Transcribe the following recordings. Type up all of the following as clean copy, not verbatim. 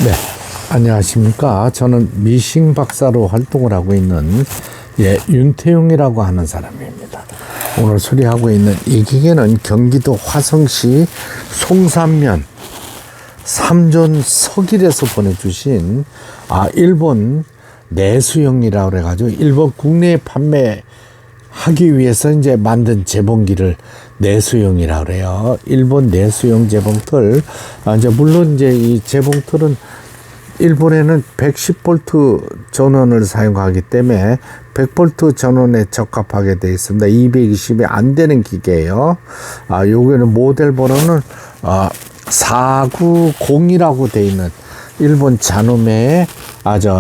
네, 안녕하십니까. 저는 미싱 박사로 활동을 하고 있는 윤태용이라고 하는 사람입니다. 오늘 수리하고 있는 이 기계는 경기도 화성시 송산면 삼존 서길에서 보내주신 일본 내수용이라고 그래가지고 일본 국내에 판매하기 위해서 이제 만든 재봉기를 내수용이라고 그래요. 일본 내수용 재봉틀. 이제 물론 이제 이 재봉틀은 일본에는 110V 전원을 사용하기 때문에 100V 전원에 적합하게 되어 있습니다. 220이 안 되는 기계예요. 요거는 모델 번호는 490이라고 되어 있는 일본 잔우메의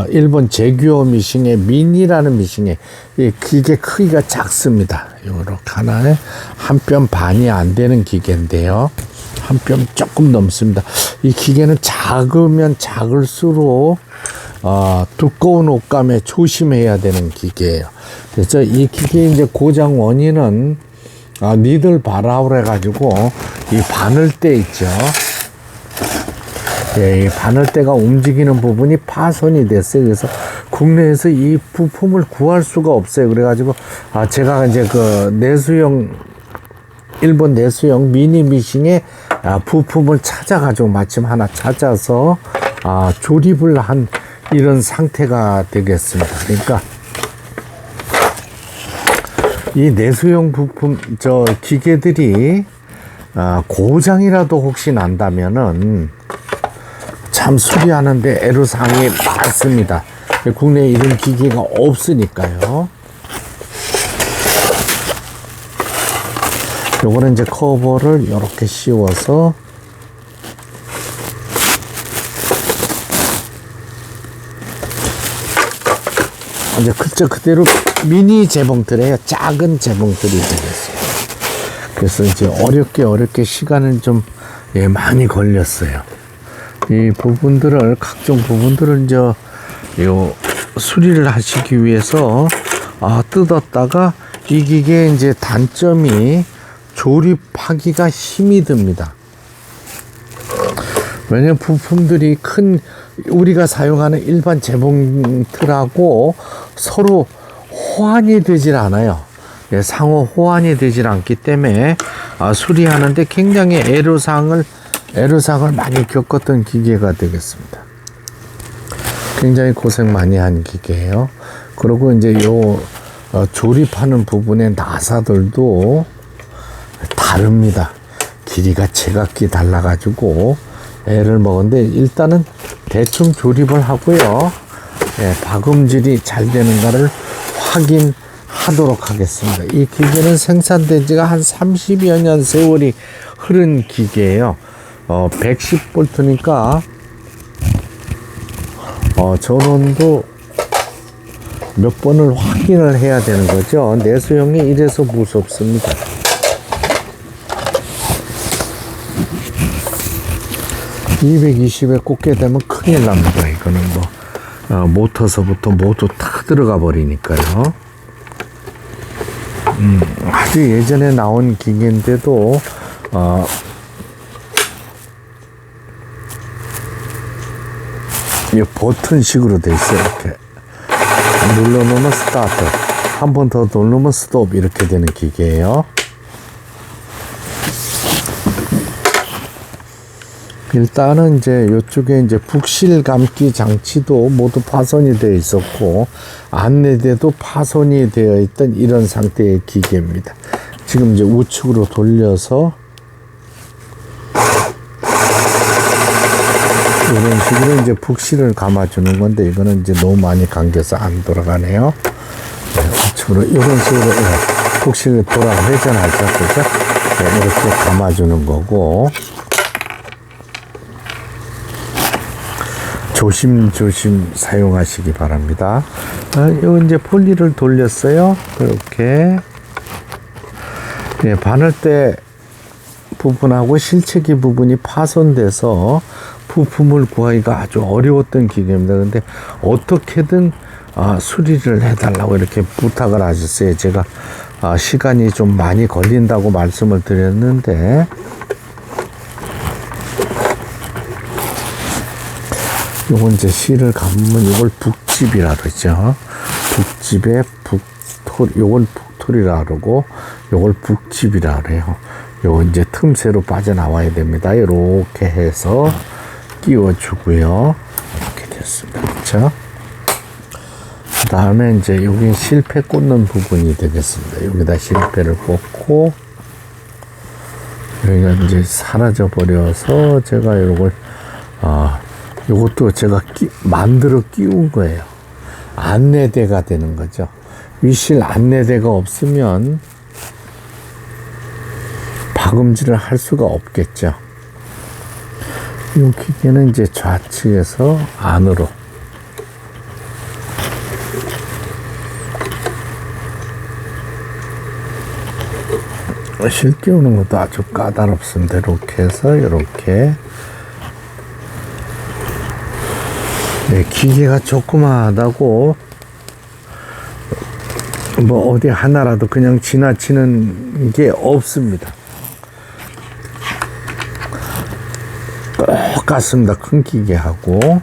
일본 제규어 미싱의 미니라는 미싱의 이 기계 크기가 작습니다. 요렇게 하나에 한 뼘 반이 안 되는 기계인데요. 한 뼘 조금 넘습니다. 이 기계는 작으면 작을수록 두꺼운 옷감에 조심해야 되는 기계예요. 그래서 이 기계의 이제 고장 원인은 니들 바라우라 해가지고 이 바늘대 있죠. 이 바늘대가 움직이는 부분이 파손이 됐어요. 그래서 국내에서 이 부품을 구할 수가 없어요. 그래가지고 제가 이제 그 일본 내수용 미니 미싱의 부품을 찾아가지고 마침 하나 찾아서 조립을 한 이런 상태가 되겠습니다. 그러니까 이 내수용 부품 기계들이 고장이라도 혹시 난다면은 참 수리하는데 애로사항이 많습니다. 국내에 이런 기계가 없으니까요. 요거는 이제 커버를 이렇게 씌워서 이제 그대로 미니 재봉틀이에요. 작은 재봉틀이 되겠어요. 그래서 이제 어렵게 시간을 좀 많이 걸렸어요. 이 부분들을 각종 부분들을 이제 수리를 하시기 위해서 뜯었다가 이 기계의 이제 단점이 조립하기가 힘이 듭니다. 왜냐면 부품들이 우리가 사용하는 일반 재봉틀하고 서로 호환이 되질 않아요. 상호 호환이 되질 않기 때문에 수리하는데 굉장히 애로사항을 많이 겪었던 기계가 되겠습니다. 굉장히 고생 많이 한 기계예요. 그리고 이제 조립하는 부분의 나사들도 다릅니다. 길이가 제각기 달라가지고 애를 먹었는데 일단은 대충 조립을 하고요. 박음질이 잘 되는가를 확인하도록 하겠습니다. 이 기계는 생산된 지가 한 30여 년 세월이 흐른 기계예요. 110V니까 전원도 몇 번을 확인을 해야 되는 거죠. 내수용이 이래서 무섭습니다. (220에) 꽂게 되면 큰일 납니다. 이거는 모터서부터 모두 다 들어가 버리니까요. 아주 예전에 나온 기계인데도 이 버튼식으로 돼 있어요. 이렇게 눌러놓으면 스타트, 한 번 더 누르면 스톱, 이렇게 되는 기계예요. 일단은 이제 이쪽에 이제 북실 감기 장치도 모두 파손이 되어 있었고 안내대도 파손이 되어 있던 이런 상태의 기계입니다. 지금 이제 우측으로 돌려서 이런 식으로 이제 북실을 감아주는 건데 이거는 이제 너무 많이 감겨서 안 돌아가네요. 우측으로 이런 식으로 북실을 회전하죠, 그죠? 이렇게 감아주는 거고. 조심조심 사용하시기 바랍니다. 요 이제 폴리를 돌렸어요. 그렇게 바늘대 부분하고 실체기 부분이 파손돼서 부품을 구하기가 아주 어려웠던 기계입니다. 근데 어떻게든 수리를 해달라고 이렇게 부탁을 하셨어요. 제가 시간이 좀 많이 걸린다고 말씀을 드렸는데 요건 이제 실을 감으면 이걸 북집이라 그러죠. 북집에 요건 북토리라 그러고, 요걸 북집이라 그래요. 요건 이제 틈새로 빠져나와야 됩니다. 이렇게 해서 끼워주고요. 이렇게 됐습니다. 그렇죠? 그 다음에 이제 여기 실패 꽂는 부분이 되겠습니다. 여기다 실패를 꽂고, 여기가 이제 사라져 버려서 제가 이걸, 요것도 제가 만들어 끼운 거예요. 안내대가 되는 거죠. 위실 안내대가 없으면 박음질을 할 수가 없겠죠. 이 기계는 이제 좌측에서 안으로 실 끼우는 것도 아주 까다롭습니다. 이렇게 해서 이렇게. 네, 기계가 조그마하다고 뭐 어디 하나라도 그냥 지나치는 게 없습니다. 똑같습니다. 큰 기계하고.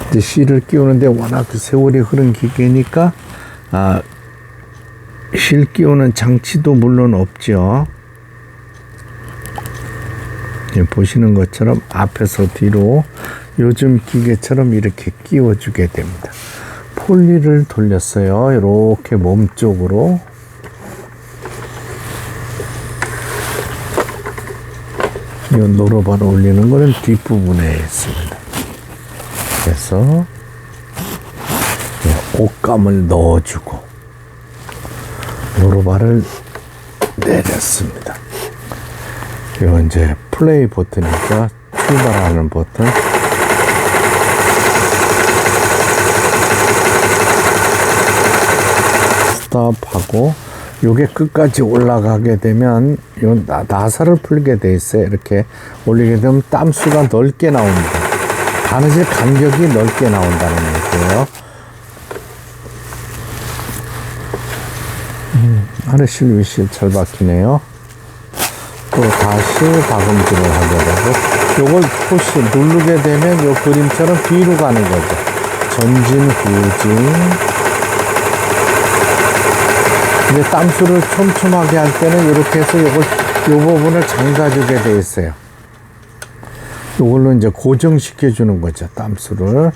이제 실을 끼우는데 워낙 세월이 흐른 기계니까 실 끼우는 장치도 물론 없죠. 보시는 것처럼 앞에서 뒤로 요즘 기계처럼 이렇게 끼워주게 됩니다. 폴리를 돌렸어요. 이렇게 몸쪽으로. 이 노로바를 올리는 거는 뒷부분에 있습니다. 그래서 옷감을 넣어주고 노로바를 내렸습니다. 이건 이제 플레이 버튼이죠. 출발하는 버튼. 스톱하고 요게 끝까지 올라가게 되면 요 나사를 풀게 돼 있어요. 이렇게 올리게 되면 땀수가 넓게 나옵니다. 바느질 간격이 넓게 나온다는 얘기예요. 아래실 위실 잘 박히네요. 또 다시 박음질을 하게 되고, 요걸 푸시 누르게 되면 요 그림처럼 뒤로 가는 거죠. 전진 후진. 이제 땀수를 촘촘하게 할 때는 이렇게 해서 요 부분을 잠가주게 돼 있어요. 요걸로 이제 고정시켜 주는 거죠. 땀수를.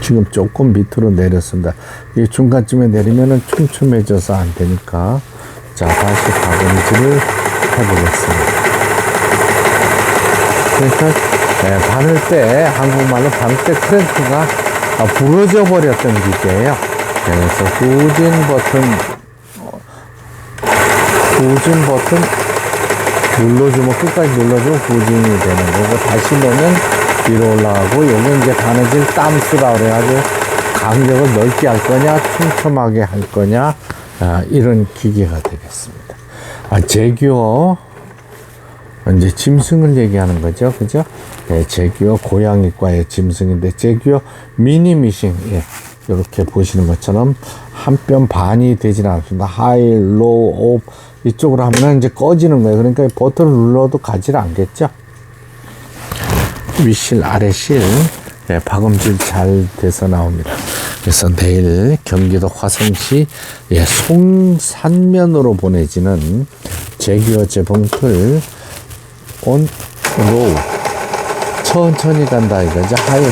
지금 조금 밑으로 내렸습니다. 이 중간쯤에 내리면은 촘촘해져서 안 되니까. 자, 다시 박음질을 해보겠습니다. 그러니까, 바늘 때, 한국말로 바늘 때 크랭크가 부러져 버렸던 기계예요. 그래서 후진 버튼 눌러주면, 끝까지 눌러주면 후진이 되는 거고, 다시 놓으면 위로 올라가고, 요건 이제 바느질 땀수라 그래가지고, 간격을 넓게 할 거냐, 촘촘하게 할 거냐, 이런 기계가 되겠습니다. 제규어, 이제 짐승을 얘기하는 거죠. 그죠? 네, 제규어 고양이과의 짐승인데, 제규어 미니 미싱, 예. 이렇게 보시는 것처럼 한 뼘 반이 되진 않습니다. 하이, 로우, 업, 이쪽으로 하면 이제 꺼지는 거예요. 그러니까 버튼을 눌러도 가지를 않겠죠? 윗실, 아래실, 네, 박음질 잘 돼서 나옵니다. 그래서 내일 경기도 화성시 송산면으로 보내지는 제규어 재봉틀 온 로우 천천히 간다 이거죠. 하이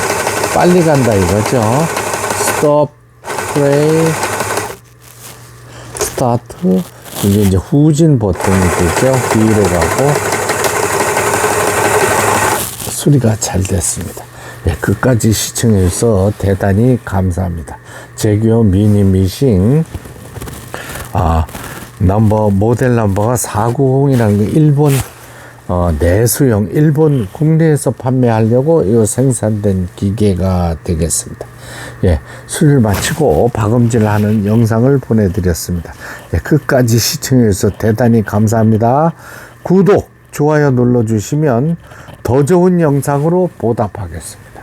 빨리 간다 이거죠. 스톱 플레이 스타트 이제 후진 버튼이 되죠. 뒤로 가고 수리가 잘 됐습니다. 네, 끝까지 시청해 주셔서 대단히 감사합니다. 제규어 미니 미싱 모델 넘버가 490이라는 게 일본 내수용 일본 국내에서 판매하려고 이 생산된 기계가 되겠습니다. 예, 수리를 마치고 박음질 하는 영상을 보내드렸습니다. 예, 끝까지 시청해 주셔서 대단히 감사합니다. 구독, 좋아요 눌러주시면 더 좋은 영상으로 보답하겠습니다.